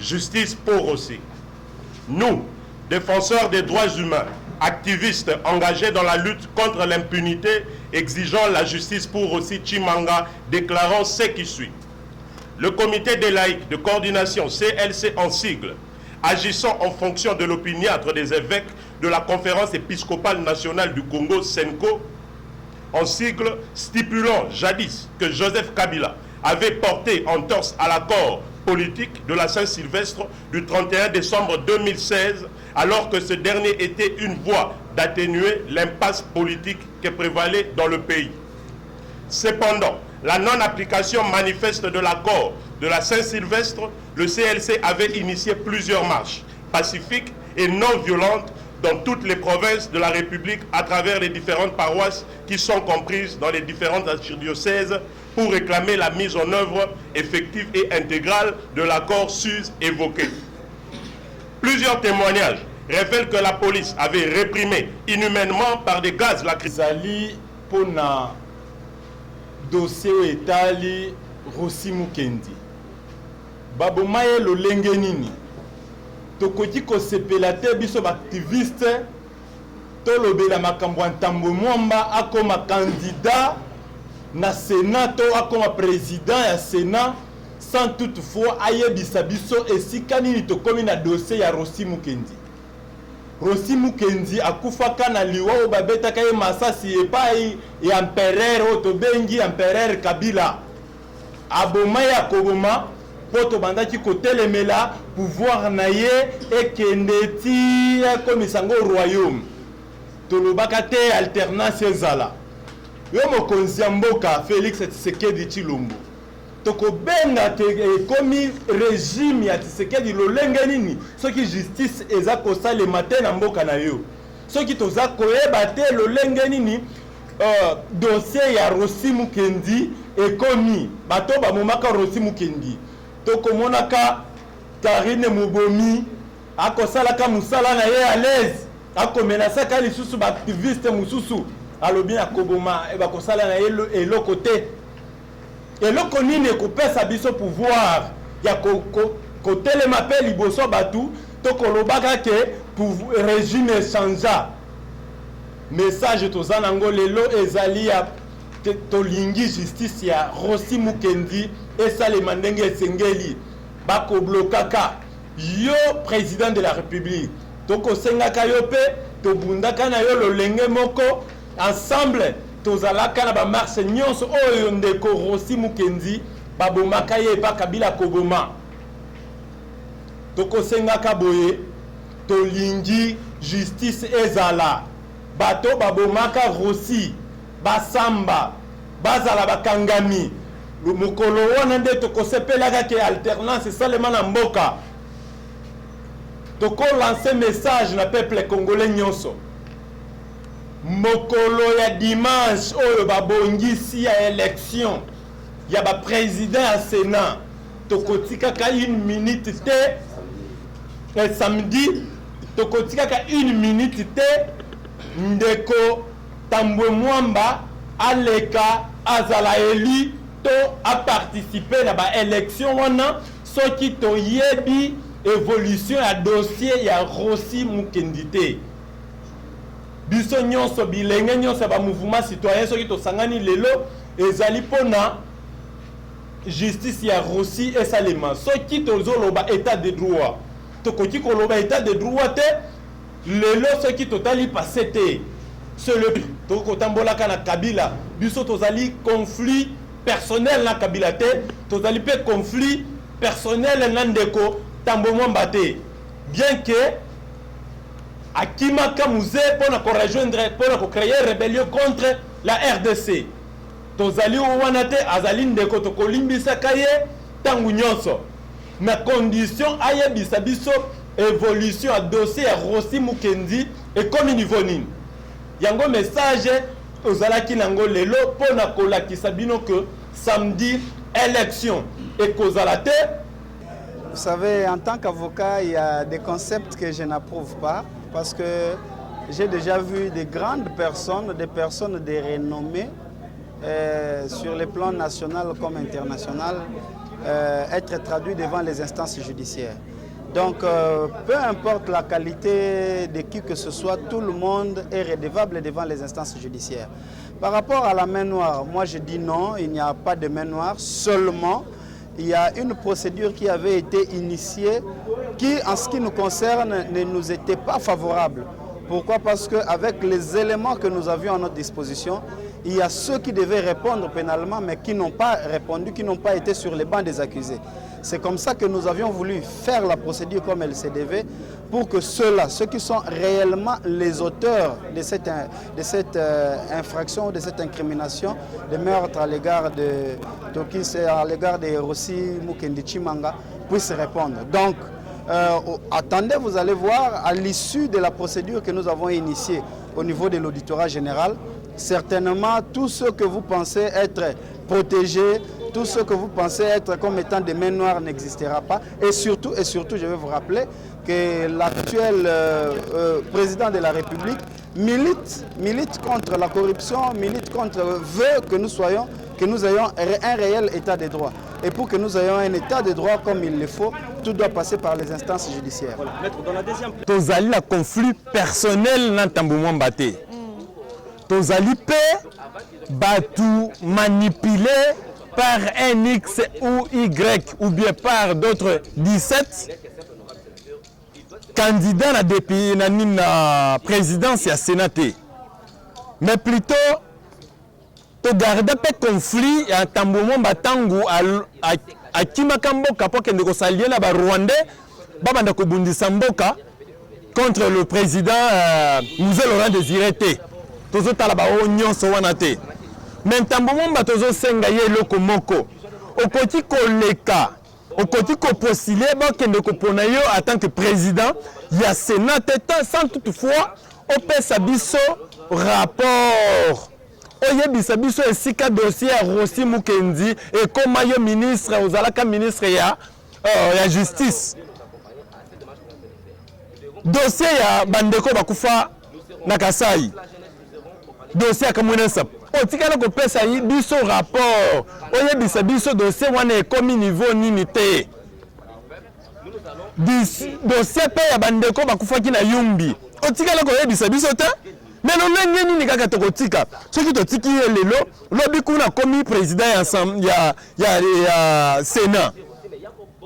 justice pour Rossi. Nous, défenseurs des droits humains, activistes engagés dans la lutte contre l'impunité, exigeant la justice pour Rossi Tshimanga, déclarons ce qui suit. Le comité des laïcs de coordination CLC en sigle, agissant en fonction de l'opiniâtre des évêques de la conférence épiscopale nationale du Congo, SENCO, en sigle stipulant jadis que Joseph Kabila avait porté en torse à l'accord politique de la Saint-Sylvestre du 31 décembre 2016, alors que ce dernier était une voie d'atténuer l'impasse politique qui prévalait dans le pays. Cependant, la non-application manifeste de l'accord de la Saint-Sylvestre, le CLC avait initié plusieurs marches pacifiques et non violentes dans toutes les provinces de la République à travers les différentes paroisses qui sont comprises dans les différentes archidiocèses pour réclamer la mise en œuvre effective et intégrale de l'accord SUS évoqué. Plusieurs témoignages révèlent que la police avait réprimé inhumainement par des gaz lacrymogènes. Pour na dossier etali Rossi Mukendi. Babomaye lo lengenini. Tokoki ko sepela te biso activiste to lobela makambo ntambo mwamba akoma candidat na Sénat to akoma président ya Sénat sans toutefois ayebisa biso esika nini tokomi na dossier ya Rossi Mukendi. Rossi Mukendi akufaka na liwa o babetaka ye masasi epai ya empereur otobengi empereur Kabila. Abomaya koboma poto bandaki kotelemela pouvoir na ye ekendeti komisango royaume. Tolobaka te alternance ezala. Yo mokonzi ya mboka Félix Tshisekedi Tshilombo. Toko benga te komi régime ya Tshisekedi lolenge nini soki justice eza kosala matin na mboka na yo. Soki toza koyeba te lolenge nini dossier ya Rossi Mukendi ekomi bato ba momaka Rossi Mukendi. Toko monaka Karine Mubomi akosalaka musala na ye à l'aise akomenasaka lisusu ba activiste mususu alobi akoboma e bakosala na ye eloko te. Eloko nini ekopesa biso pouvoir ya kotelema pe liboso batu tokolobaka ke régime changea. Message tozana ngo lelo ezali ya tolingi justice ya Rossi Mukendi esalema ndenge esengeli bakoblokaka yo président de la République tokosengaka yo pe tobundaka na yo lolenge moko ensemble tozalaka na ba marche nyonso oyo ndeko Rossi Mukendi babomaka ye pa Kabila koboma tokosengaka boye tolingi justice ezala bato babomaka Rossi basamba bazala bakangami mukolo wana nde tokosepelaka ke alternance salema na mboka toko lancer message na peuple congolais nyonso mokolo ya dimanche oyo babongisi ya élection ya ba président ya Sénat tokotikaka 1 minute te samedi tokotikaka 1 minute te ndeko Tambwe Mwamba aleka azala élu to a participé na ba élection wana soki to yebi évolution ya dossier ya Rossi Mukendi te. Biso nyonso bilenge nyonso ba mouvement citoyen soki to sangani lelo ezali pona justice ya Rossi esalema soki to zoloba état de droit to koki ko loba état de droit te lelo soki totali passé te c'est le to kotambola kana Kabila biso tozali conflit personnel na Kabila te tozali pe conflit personnel na ndeko Tambwe Mwamba te bien que akimaka muze pona ko rejoindre pona ko créer rébellion contre la RDC tozali wana te azali ndeko to kolimbisa kaye tangu nyonso na condition ayebisa biso évolution à dossier ya Rossi Mukendi et comme niveau nini yango message ozalaki nango lelo pona kolakisa bino que samedi élection et kozala te. Vous savez, en tant qu'avocat, il y a des concepts que je n'approuve pas parce que j'ai déjà vu des grandes personnes, des personnes de renommée sur les plans national comme international être traduits devant les instances judiciaires. Donc, peu importe la qualité de qui que ce soit, tout le monde est redevable devant les instances judiciaires. Par rapport à la main noire, moi je dis non, il n'y a pas de main noire, seulement il y a une procédure qui avait été initiée qui, en ce qui nous concerne, ne nous était pas favorable. Pourquoi? Parce qu'avec les éléments que nous avions à notre disposition, il y a ceux qui devaient répondre pénalement, mais qui n'ont pas répondu, qui n'ont pas été sur les bancs des accusés. C'est comme ça que nous avions voulu faire la procédure comme elle se devait, pour que ceux-là, ceux qui sont réellement les auteurs de cette infraction, de cette incrimination, de meurtre à l'égard de Tokis et à l'égard de Rossi Mukendi Tshimanga, puissent répondre. Donc, attendez, vous allez voir, à l'issue de la procédure que nous avons initiée au niveau de l'auditorat général, certainement tout ce que vous pensez être protégé, tout ce que vous pensez être comme étant des mains noires n'existera pas. Et surtout, je vais vous rappeler que l'actuel président de la République milite contre la corruption, milite contre, veut que nous ayons un réel état de droit. Et pour que nous ayons un état de droit comme il le faut, tout doit passer par les instances judiciaires. Voilà. Maître, dans la deuxième... Tozali la conflit personnel dans Tamboumo Mbaté. Tozali Batou manipulé par un X ou Y ou bien par d'autres 17 candidats à la présidence et à Sénat. Mais plutôt, to garder un conflit à Tamboumo Mbatangu à Kimakamboka pour que nous s'allions à Rwanda, Babanda Kobundisa Mboka contre le président Mouzé Laurent Désiré Té. Tozo talaba onyo so wanate. Mentambo momba tozo senga ye loko moko. Okoti koleka. Okoti ko postuler ba kende ko pona yo en tant que président, ya Sénat sans toutefois opesa biso rapport. Oyebisa biso esika dossier à Rossi Mukendi et comme yo ministre ozalaka ministre ya justice. Dossier ya bandeko bakufa na Kasai. Dossier à Kamounensap. O tikala ko pesa yi biso rapport. Oye bisa biso dossier wana ekomi niveau nimité. Dossier pe ya bandeko bakufaki na Yumbi. O tikala ko yebisa biso te. Mais non nini ni kaka tokotika. Soki to tiki lelo lobi kuna komi président ya Sénat.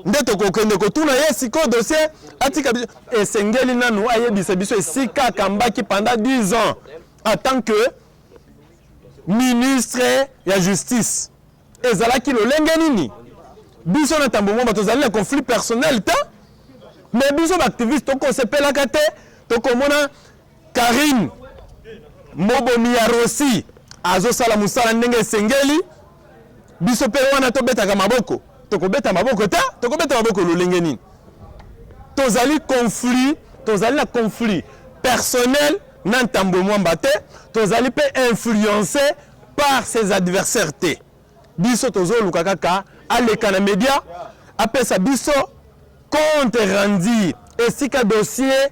Ndeto ko kende ko tuna yesiko dossier atika esengeli nanu ayebisa biso esika kambaki pendant 10 ans. En tant que ministre de la justice. Et Zalaki le lengenini. Biso na tamboumo batozali le conflit personnel ta. Mais biso activiste toko sepela kate toko mona Karine Mobomi ya Rossi azo sala musala ndenge sengeli biso pe wana to beta ka maboko toko beta maboko ta toko beta maboko le lengenini. Tozali la conflit personnel. Nantambo Mwambate, tozali pe influencé par ses adversaires. Biso tozo lukakaka aleka na média apesa biso compte rendu esika dossier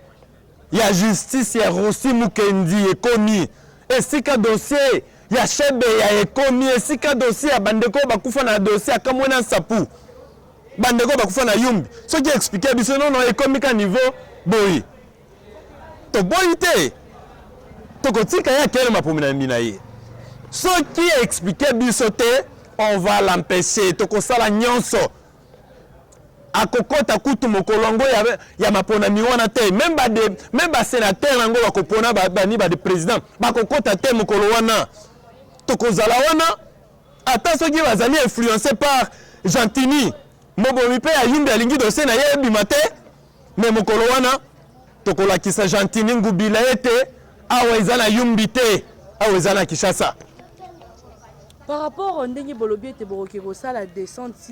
ya justice ya Rossi Mukendi ekomi esika dossier ya Chebe ya ekomi esika dossier ya bandeko bakufa na dossier akamwena Nsapu bandeko bakufa na Yumbi soki expliquer biso non ekomi ka niveau boyi to boyi te tokotika ya kele mapomina minaye. Ce qui expliquait bisote, on va l'empêcher. Tokosala nyonso. Akokota kutu mokolongo ya mapona miwana te. Même ba sénateur nango bakopona bani ba de président. Bakokota te mokolo wana. Tokozala wana. Ata soki bazali influencé par Gentini. Mobomi pe ya Yumbi alingi dossier na ye bimate. Mais mokolo wana tokolakisa Gentini ngubila ete. Awezana Yumbite, awezana Kishasa. Par rapport au Ndenge Bolobi et Borokiro, ça la descente.